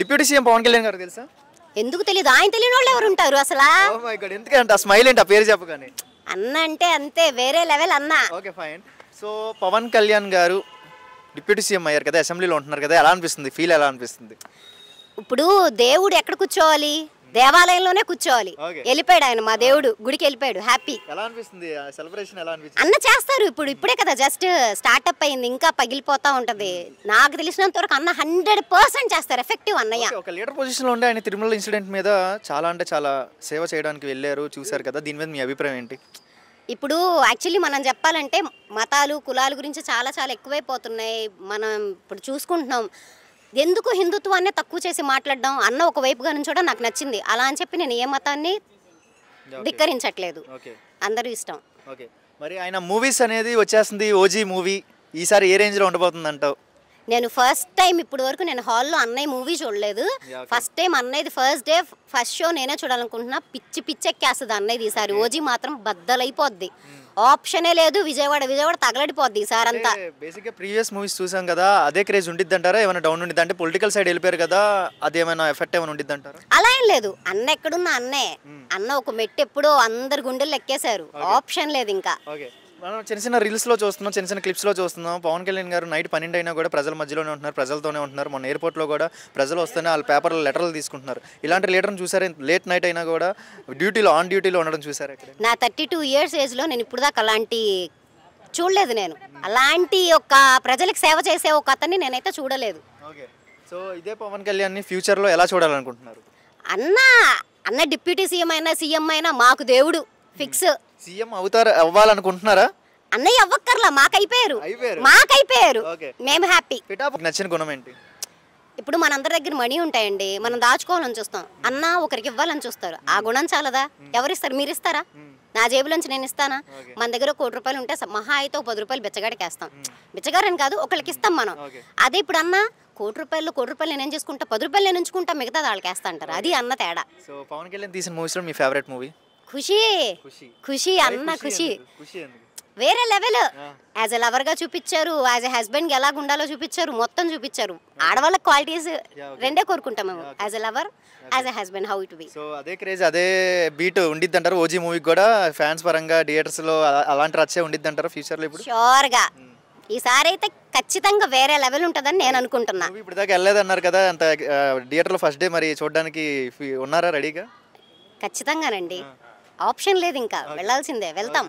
Deputy CM Pawan Kalyan గారు తెలుసా? ఎందుకు తెలియదు? ఆయన తెలియని వాళ్ళు ఎవరు ఉంటారు అసలు? ఓ మై గాడ్, ఎందుకంటే ఆ స్మైల్ ఏంటి, ఆ పేరు చెప్పగానే అన్న అంటే అంతే, వేరే లెవెల్ అన్న. Okay fine. So Pawan Kalyan గారు డిప్యూటీ సీఎం అయ్యారు కదా, అసెంబ్లీలో ఉంటున్నారు కదా, ఎలా అనిపిస్తుంది? ఫీల్ ఎలా అనిపిస్తుంది? ఇప్పుడు దేవుడు ఎక్కడ కూర్చోవాలి? దేవాలయంలోనే కూర్చోవాలి. వెళ్ళిపోయాడు ఆయన, మా దేవుడు గుడికి వెళ్ళిపోయాడు. హ్యాపీ. ఎలా అనిపిస్తుంది సెలబ్రేషన్? ఎలా అనిపిస్తుంది? అన్న చేస్తారు, ఇప్పుడే కదా జస్ట్ స్టార్ట్అప్ అయింది, ఇంకా పగిలిపోతా ఉంటది. నాకు తెలిసినంత వరకు అన్న 100% చేస్తారు, ఎఫెక్టివ్ అన్నయ్య. ఒక లీడర్ పొజిషన్ లో ఉండే ఆయన తిరుమల ఇన్సిడెంట్ మీద చాలా అంటే చాలా సేవ చేయడానికి వెళ్ళారు, చూసారు కదా, దీని మీద మీ అభిప్రాయం ఏంటి? ఇప్పుడు యాక్చువల్లీ మనం చెప్పాలంటే మతాలు కులాల గురించి చాలా చాలా ఎక్కువైపోతున్నాయి. మనం ఇప్పుడు చూసుకుంటున్నాం. ఎందుకు హిందుత్వాన్ని తక్కువ చేసి మాట్లాడడం, అన్న ఒక వైపుగా నుంచోడం నాకు నచ్చింది. అలా అని చెప్పి నేను ఏ మతాన్ని ధిక్కరించట్లేదు, అందరూ ఇష్టం. ఓకే, మరి ఆయన మూవీస్ అనేది వచ్చేస్తుంది, ఓజీ మూవీ ఈసారి ఏ రేంజ్ లో ఉండబోతుంది అంటావు? నేను ఫస్ట్ టైం ఇప్పుడు వరకు నేను హాల్లో అన్నయ్య మూవీ చూడలేదు. ఫస్ట్ టైం అన్నయ్యది ఫస్ట్ డే ఫస్ట్ షో నేనే చూడాలనుకుంటున్నా. పిచ్చెక్కేస్తుంది అన్నయ్యది ఈసారి. ఓజీ మాత్రం బద్దలైపోద్ది, ఆప్షనే లేదు. విజయవాడ తగలడిపోద్ది ఈసారి అంతా. బేసిక్గా ప్రీవియస్ మూవీస్ చూసాం కదా, అదే క్రేజ్ ఉండిద్ది అంటారా? ఏమైనా డౌన్ ఉండిద్ది అంటే పొలిటికల్ సైడ్ వెళ్ళిపోయారు కదా, అదేమైనా ఎఫెక్ట్ ఏమైనా ఉండిద్ది అంటారా? అలా ఏం లేదు, అన్న ఎక్కడున్నా అన్నే. అన్న ఒక మెట్టు ఎప్పుడో అందరు గుండెలు ఎక్కేశారు, ఆప్షన్ లేదు ఇంకా. మనం చిన్న రీల్స్లో చూస్తున్నాం, చిన్న క్లిప్స్లో చూస్తున్నాం. పవన్ కళ్యాణ్ గారు నైట్ 12 అయినా కూడా ప్రజల మధ్యలోనే ఉంటున్నారు, ప్రజలతోనే ఉంటున్నారు. మొన్న ఎయిర్పోర్ట్లో కూడా ప్రజలు వస్తేనే వాళ్ళ పేపర్లు లెటర్లు తీసుకుంటున్నారు. ఇలాంటి లీడర్ని చూసారా? లేట్ నైట్ అయినా కూడా ఆన్ డ్యూటీలో ఉండడం చూసారా? నా 32 years ఏజ్లో నేను ఇప్పుడు దాకా అలాంటి చూడలేదు. నేను అలాంటి ఒక ప్రజలకు సేవ చేసే ఒక అతన్ని నేనైతే చూడలేదు. ఓకే, సో ఇదే పవన్ కళ్యాణ్ని ఫ్యూచర్లో ఎలా చూడాలనుకుంటున్నారు? అన్న డిప్యూటీ సీఎం అయినా మాకు దేవుడు ఫిక్స్. సీఎం అవ్వాలనుకుంటున్నారా? అన్నయ్య అవ్వక్కర్లా, మాకైపోయారు. మేము హ్యాపీ. నచ్చిన గుణం ఏంటి? ఇప్పుడు మనందరి దగ్గర మనీ ఉంటాయండి, మనం దాచుకోవాలని చూస్తాం. అన్న ఒకరికి ఇవ్వాలని చూస్తారు. ఆ గుణం చాలదా? ఎవరిస్తారు? మీరు ఇస్తారా? నా జేబులోంచి నేను ఇస్తానా? మన దగ్గర 1 కోటి రూపాయలు ఉంటే మహా అయితే 10 రూపాయలు బిచ్చగాడికి వేస్తాం. బిచ్చగారని కాదు, ఒకరికి ఇస్తాం మనం. అదే ఇప్పుడు అన్న 1 కోటి రూపాయలు నేనేం చేసుకుంటా, 10 రూపాయలు నేను ఉంచుకుంటా, మిగతా వాళ్ళకి వేస్తా అంటారు. అది అన్న తేడా. సో పవన్ కళ్యాణ్ తీసిన మూవీస్లో మీ ఫేవరెట్ మూవీ? ఖుషి అన్న. ఖుషి వేరే లెవెల్. యాజ్ ఎ లవర్ గా చూపించారు, యాజ్ ఎ హస్బెండ్ ఎలా ఉండాలో చూపించారు, మొత్తం చూపించారు. ఆడవాళ్ళ క్వాలిటీస్ రెండే కోరుకుంటాం మేము, as a lover, as a husband, how it be. So అదే క్రేజ్, అదే బీట్ ఉండిద్ది అంటారు ఓజీ మూవీకి కూడా? ఫ్యాన్స్ పరంగా థియేటర్స్ లో అలాంటి రచ్చే ఉండిద్ది అంటారు ఫ్యూచర్ లో? ఇప్పుడు షూర్ గా ఈసారి అయితే ఖచ్చితంగా వేరే లెవెల్ ఉంటుందని నేను అనుకుంటున్నా. ఇప్పుడు దాకా వెళ్ళలేదన్నారు కదా, అంత థియేటర్ లో ఫస్ట్ డే మరి చూడడానికి ఉన్నారా రెడీగా? ఖచ్చితంగానండి, ఆప్షన్ లేదు, ఇంకా వెళ్ళాల్సిందే, వెళ్తాం.